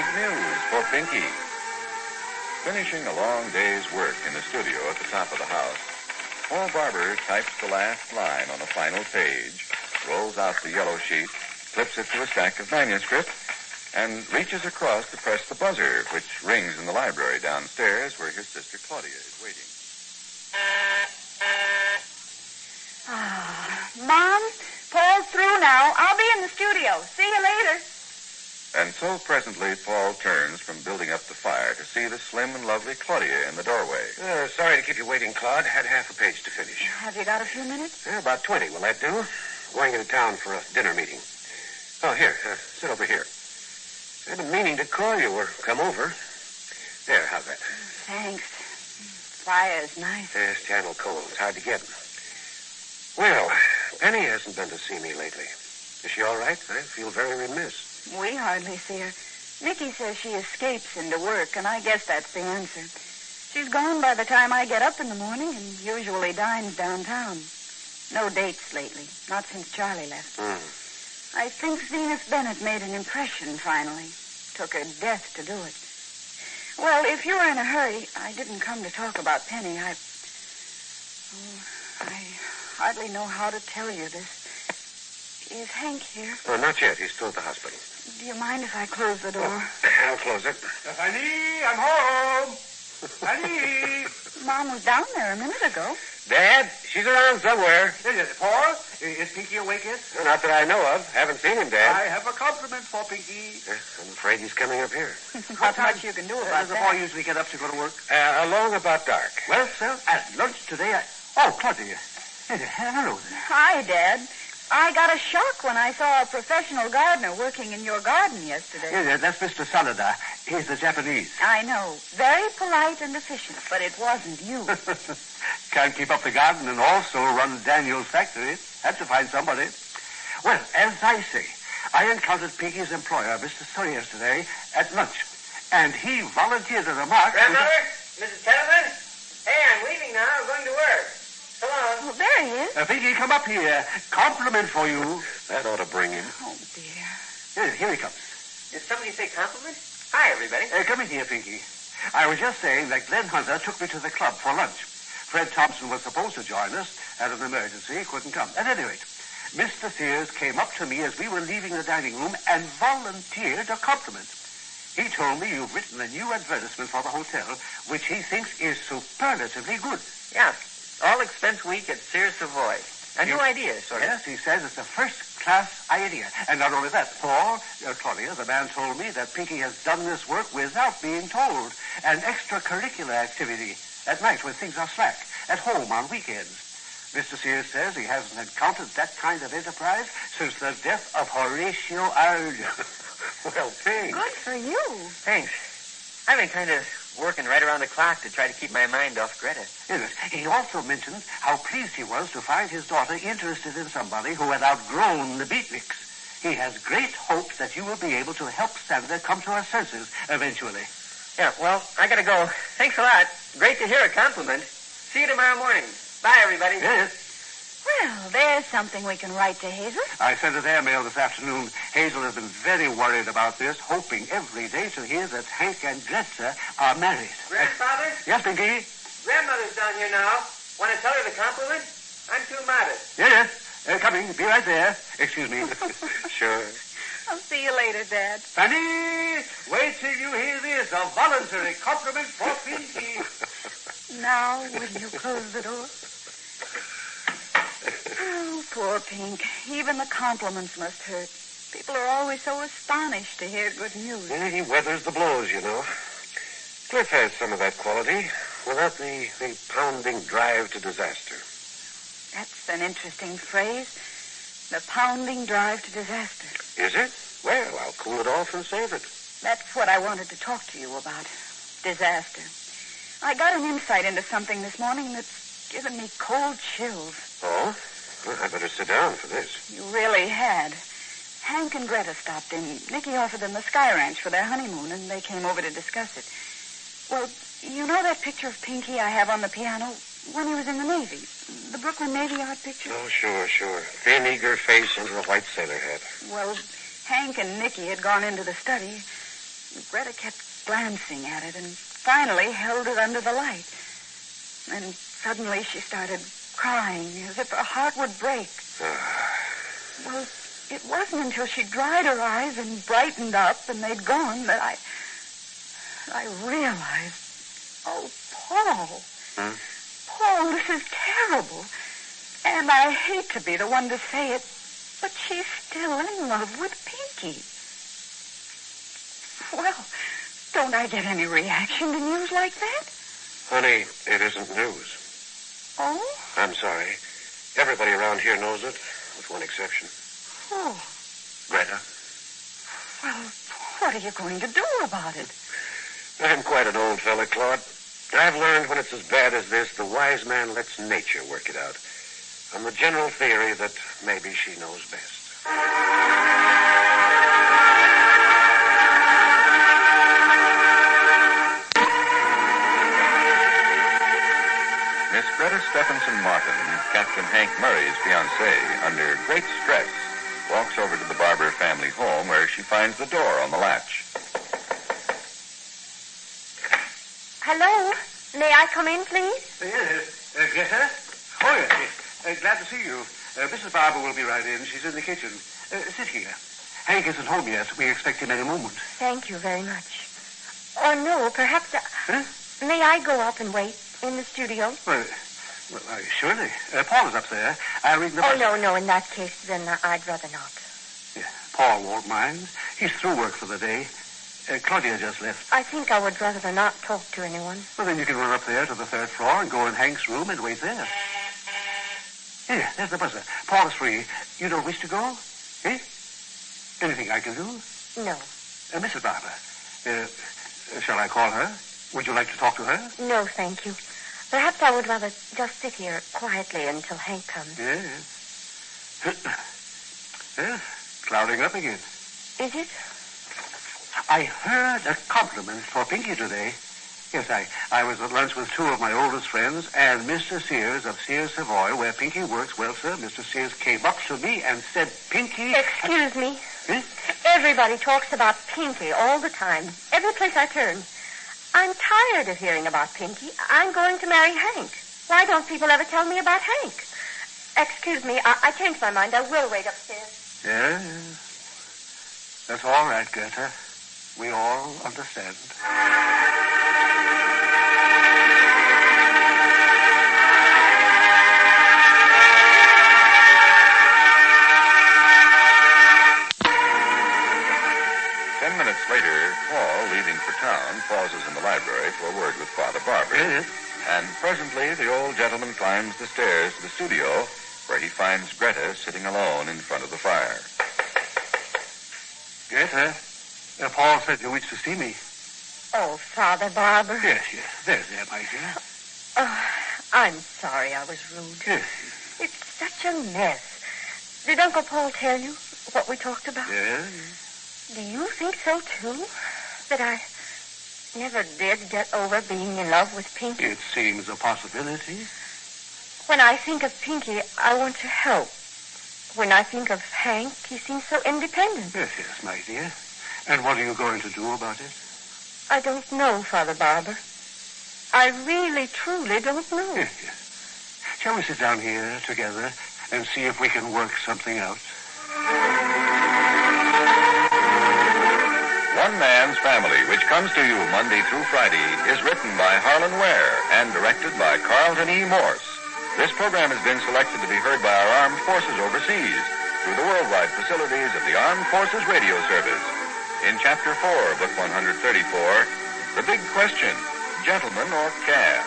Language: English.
Big news for Pinky. Finishing a long day's work in the studio at the top of the house, Paul Barbour types the last line on the final page, rolls out the yellow sheet, flips it to a stack of manuscript, and reaches across to press the buzzer, which rings in the library downstairs where his sister Claudia is waiting. Mom, Paul's through now. I'll be in the studio. See you later. And so presently Paul turns from building up the fire to see the slim and lovely Claudia in the doorway. Sorry to keep you waiting, Claude. Had half a page to finish. Have you got a few minutes? About 20. Will that do? Going into town for a dinner meeting. Oh, here. Sit over here. I've been meaning to call you or come over. There, how's that? Thanks. Fire's nice. Yes, channel cold. It's hard to get 'em. Well, Penny hasn't been to see me lately. Is she all right? I feel very remiss. We hardly see her. Nicky says she escapes into work, and I guess that's the answer. She's gone by the time I get up in the morning and usually dines downtown. No dates lately, not since Charlie left. I think Venus Bennett made an impression finally. Took her death to do it. Well, if you were in a hurry, I didn't come to talk about Penny. I hardly know how to tell you this. Is Hank here? Oh, not yet. He's still at the hospital. Do you mind if I close the door? I'll close it. Fanny, I'm home. Fanny. Mom was down there a minute ago. Dad, she's around somewhere. Paul, is Pinky awake yet? Not that I know of. Haven't seen him, Dad. I have a compliment for Pinky. I'm afraid he's coming up here. Not much you can do about Does the that. boy usually get up to go to work? Along about dark. Well, sir, at lunch today, Oh, Claudia. Hello there. Hi, Dad. I got a shock when I saw a professional gardener working in your garden yesterday. Yeah, that's Mr. Sanada. He's the Japanese. I know. Very polite and efficient, but it wasn't you. Can't keep up the garden and also run Daniel's factory. Had to find somebody. Well, as I say, I encountered Pinky's employer, Mr. Sawyer, yesterday at lunch, and he volunteered a remark... Grandmother? Mrs. Tettleman? Hey, I'm leaving now. I'm going to work. So long. Well, there he is. Pinky, come up here. Compliment for you. That ought to bring him. Oh, dear. Here he comes. Did somebody say compliment? Hi, everybody. Come in here, Pinky. I was just saying that Glenn Hunter took me to the club for lunch. Fred Thompson was supposed to join us. Had an emergency. Couldn't come. At any rate, Mr. Sears came up to me as we were leaving the dining room and volunteered a compliment. He told me you've written a new advertisement for the hotel, which he thinks is superlatively good. Yeah. All expense week at Sears Savoy. A new idea, sort of. Yes, he says it's a first-class idea. And not only that, Paul, Claudia, the man told me that Pinky has done this work without being told. An extracurricular activity at night when things are slack, at home on weekends. Mr. Sears says he hasn't encountered that kind of enterprise since the death of Horatio Alger. Well, thanks. Good for you. Thanks. I've been kind of working right around the clock to try to keep my mind off Greta. Yes, he also mentioned how pleased he was to find his daughter interested in somebody who had outgrown the beatniks. He has great hope that you will be able to help Sandra come to her senses eventually. Yeah, well, I gotta go. Thanks a lot. Great to hear a compliment. See you tomorrow morning. Bye, everybody. Yes. Well, there's something we can write to Hazel. I sent her airmail this afternoon. Hazel has been very worried about this, hoping every day to hear that Hank and Greta are married. Grandfather? Yes, Pinky? Grandmother's down here now. Want to tell her the compliment? I'm too modest. Yes. Coming. Be right there. Excuse me. Sure. I'll see you later, Dad. Fanny, wait till you hear this. A voluntary compliment for Pinky. Now, will you close the door? Oh, poor Pink. Even the compliments must hurt. People are always so astonished to hear good news. Yeah, he weathers the blows, you know. Cliff has some of that quality, without the pounding drive to disaster. That's an interesting phrase. The pounding drive to disaster. Is it? Well, I'll cool it off and save it. That's what I wanted to talk to you about. Disaster. I got an insight into something this morning that's given me cold chills. Oh? Well, I better sit down for this. You really had. Hank and Greta stopped in. Nicky offered them the Sky Ranch for their honeymoon, and they came over to discuss it. Well, you know that picture of Pinky I have on the piano when he was in the Navy? The Brooklyn Navy Yard picture? Oh, sure. Thin, eager face under a white sailor hat. Well, Hank and Nicky had gone into the study. Greta kept glancing at it and finally held it under the light. Then suddenly she started crying as if her heart would break. Well, it wasn't until she dried her eyes and brightened up and they'd gone that I realized, oh, Paul. Paul, this is terrible. And I hate to be the one to say it, but she's still in love with Pinky. Well, don't I get any reaction to news like that? Honey, it isn't news. Oh? I'm sorry. Everybody around here knows it, with one exception. Oh. Greta. Well, what are you going to do about it? I'm quite an old fella, Claude. I've learned when it's as bad as this, the wise man lets nature work it out. On the general theory that maybe she knows best. Miss Greta Stephenson Martin, Captain Hank Murray's fiancée, under great stress, walks over to the Barbour family home where she finds the door on the latch. Hello? May I come in, please? Yes. Greta? Oh, yes. Glad to see you. Mrs. Barbour will be right in. She's in the kitchen. Sit here. Hank isn't home yet. We expect him any moment. Thank you very much. Or no, perhaps... Huh? May I go up and wait in the studio? Well, surely. Paul is up there. I'll read the... Oh, no. In that case, then I'd rather not. Yeah, Paul won't mind. He's through work for the day. Claudia just left. I think I would rather not talk to anyone. Well, then you can run up there to the third floor and go in Hank's room and wait there. Here, there's the buzzer. Paul is free. You don't wish to go? Eh? Anything I can do? No. Mrs. Barbour, shall I call her? Would you like to talk to her? No, thank you. Perhaps I would rather just sit here quietly until Hank comes. Yes. Yes, clouding up again. Is it? I heard a compliment for Pinky today. Yes, I was at lunch with two of my oldest friends, and Mr. Sears of Sears Savoy, where Pinky works. Well, sir, Mr. Sears came up to me and said, Pinky... Excuse me. Eh? Everybody talks about Pinky all the time. Every place I turn. I'm tired of hearing about Pinky. I'm going to marry Hank. Why don't people ever tell me about Hank? Excuse me, I changed my mind. I will wait upstairs. Yes. That's all right, Greta. We all understand. 10 minutes later, Paul, leaving for town, pauses in the library for a word with Father Barbour. Yes. And presently, the old gentleman climbs the stairs to the studio, where he finds Greta sitting alone in front of the fire. Greta, Paul said you wished to see me. Oh, Father Barbour. Yes. There, my dear. Oh, I'm sorry I was rude. Yes. It's such a mess. Did Uncle Paul tell you what we talked about? Yes. Do you think so, too? That I never did get over being in love with Pinky? It seems a possibility. When I think of Pinky, I want to help. When I think of Hank, he seems so independent. Yes, my dear. And what are you going to do about it? I don't know, Father Barbour. I really, truly don't know. Yes. Shall we sit down here together and see if we can work something out? One Man's Family, which comes to you Monday through Friday, is written by Harlan Ware and directed by Carlton E. Morse. This program has been selected to be heard by our armed forces overseas through the worldwide facilities of the Armed Forces Radio Service. In Chapter 4, Book 134, The Big Question, Gentleman or Cab?